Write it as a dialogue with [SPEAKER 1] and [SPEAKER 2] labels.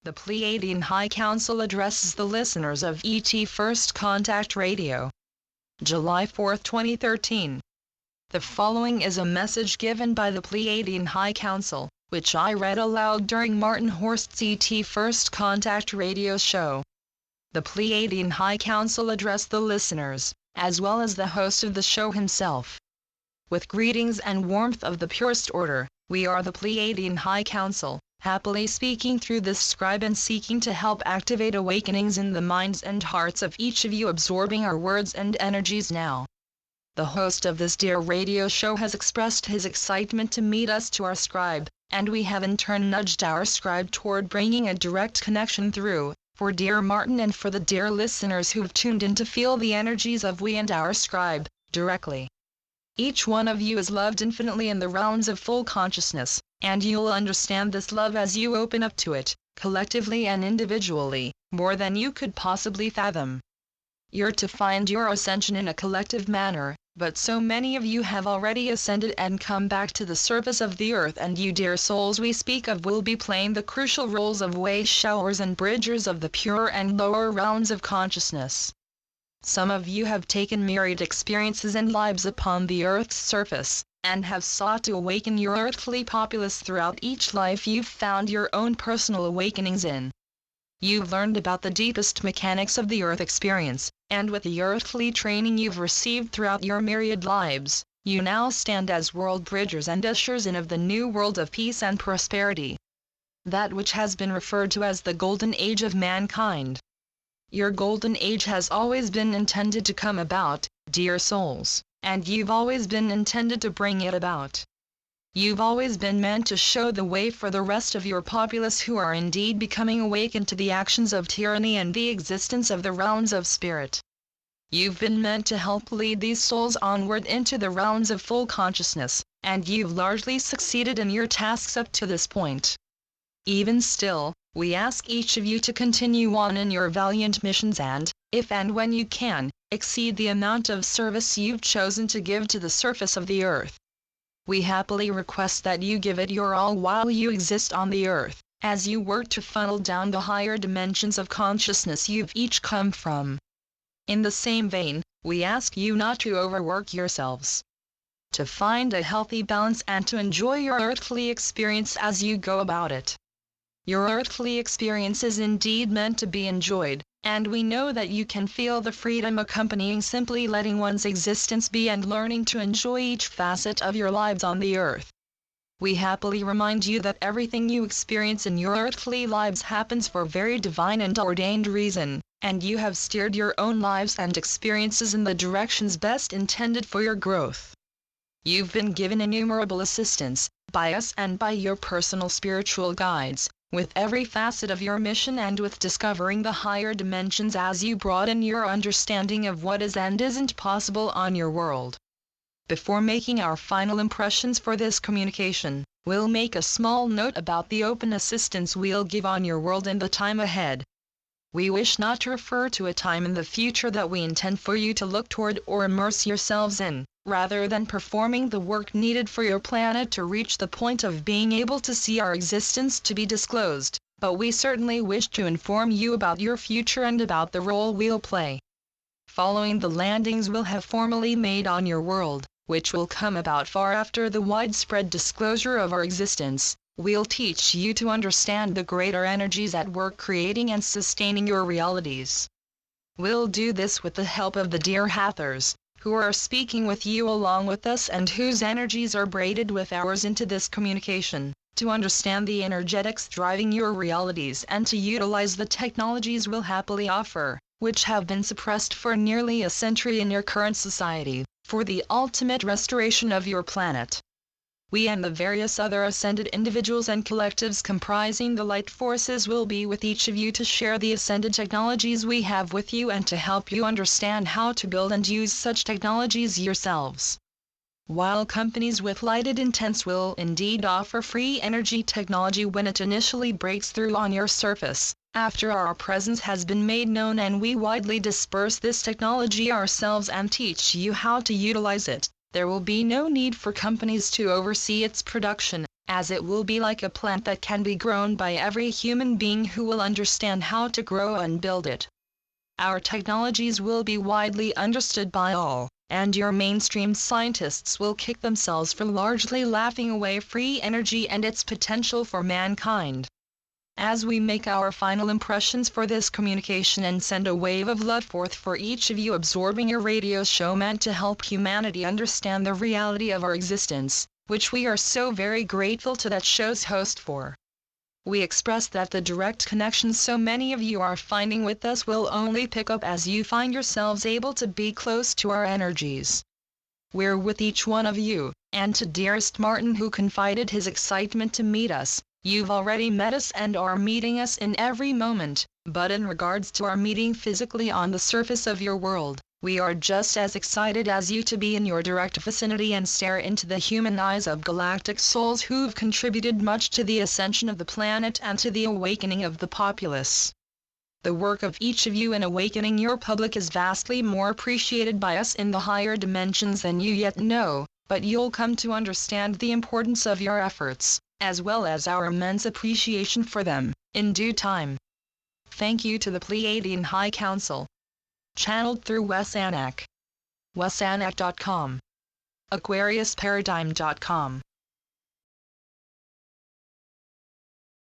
[SPEAKER 1] The Pleiadian High Council addresses the listeners of ET First Contact Radio. July 4, 2013. The following is a message given by the Pleiadian High Council, which I read aloud during Martin Horst's ET First Contact Radio show. The Pleiadian High Council addressed the listeners, as well as the host of the show himself. With greetings and warmth of the purest order, we are the Pleiadian High Council, happily speaking through this scribe and seeking to help activate awakenings in the minds and hearts of each of you, absorbing our words and energies now. The host of this dear radio show has expressed his excitement to meet us to our scribe, and we have in turn nudged our scribe toward bringing a direct connection through, for dear Martin and for the dear listeners who've tuned in to feel the energies of we and our scribe, directly. Each one of you is loved infinitely in the realms of full consciousness, and you'll understand this love as you open up to it, collectively and individually, more than you could possibly fathom. You're to find your ascension in a collective manner, but so many of you have already ascended and come back to the surface of the earth, and you dear souls we speak of will be playing the crucial roles of way showers and bridgers of the pure and lower realms of consciousness. Some of you have taken myriad experiences and lives upon the earth's surface, and have sought to awaken your earthly populace. Throughout each life you've found your own personal awakenings in. You've learned about the deepest mechanics of the earth experience, and with the earthly training you've received throughout your myriad lives, you now stand as world bridgers and ushers in of the new world of peace and prosperity. That which has been referred to as the golden age of mankind. Your golden age has always been intended to come about, dear souls, and you've always been intended to bring it about. You've always been meant to show the way for the rest of your populace who are indeed becoming awakened to the actions of tyranny and the existence of the realms of spirit. You've been meant to help lead these souls onward into the realms of full consciousness, and you've largely succeeded in your tasks up to this point. Even still, we ask each of you to continue on in your valiant missions and, if and when you can, exceed the amount of service you've chosen to give to the surface of the earth. We happily request that you give it your all while you exist on the earth, as you work to funnel down the higher dimensions of consciousness you've each come from. In the same vein, we ask you not to overwork yourselves. To find a healthy balance and to enjoy your earthly experience as you go about it. Your earthly experience is indeed meant to be enjoyed, and we know that you can feel the freedom accompanying simply letting one's existence be and learning to enjoy each facet of your lives on the earth. We happily remind you that everything you experience in your earthly lives happens for very divine and ordained reason, and you have steered your own lives and experiences in the directions best intended for your growth. You've been given innumerable assistance, by us and by your personal spiritual guides, with every facet of your mission and with discovering the higher dimensions as you broaden your understanding of what is and isn't possible on your world. Before making our final impressions for this communication, we'll make a small note about the open assistance we'll give on your world in the time ahead. We wish not to refer to a time in the future that we intend for you to look toward or immerse yourselves in, rather than performing the work needed for your planet to reach the point of being able to see our existence to be disclosed, but we certainly wish to inform you about your future and about the role we'll play. Following the landings we'll have formally made on your world, which will come about far after the widespread disclosure of our existence, we'll teach you to understand the greater energies at work creating and sustaining your realities. We'll do this with the help of the dear Hathors, who are speaking with you along with us and whose energies are braided with ours into this communication, to understand the energetics driving your realities and to utilize the technologies we'll happily offer, which have been suppressed for nearly a century in your current society, for the ultimate restoration of your planet. We and the various other ascended individuals and collectives comprising the light forces will be with each of you to share the ascended technologies we have with you and to help you understand how to build and use such technologies yourselves. While companies with lighted intents will indeed offer free energy technology when it initially breaks through on your surface, after our presence has been made known and we widely disperse this technology ourselves and teach you how to utilize it, there will be no need for companies to oversee its production, as it will be like a plant that can be grown by every human being who will understand how to grow and build it. Our technologies will be widely understood by all, and your mainstream scientists will kick themselves for largely laughing away free energy and its potential for mankind. As we make our final impressions for this communication and send a wave of love forth for each of you absorbing your radio show meant to help humanity understand the reality of our existence, which we are so very grateful to that show's host for. We express that the direct connection so many of you are finding with us will only pick up as you find yourselves able to be close to our energies. We're with each one of you, and to dearest Martin who confided his excitement to meet us. You've already met us and are meeting us in every moment, but in regards to our meeting physically on the surface of your world, we are just as excited as you to be in your direct vicinity and stare into the human eyes of galactic souls who've contributed much to the ascension of the planet and to the awakening of the populace. The work of each of you in awakening your public is vastly more appreciated by us in the higher dimensions than you yet know, but you'll come to understand the importance of your efforts, as well as our immense appreciation for them, in due time. Thank you to the Pleiadian High Council. Channeled through Wes Anak. WesAnak.com. AquariusParadigm.com.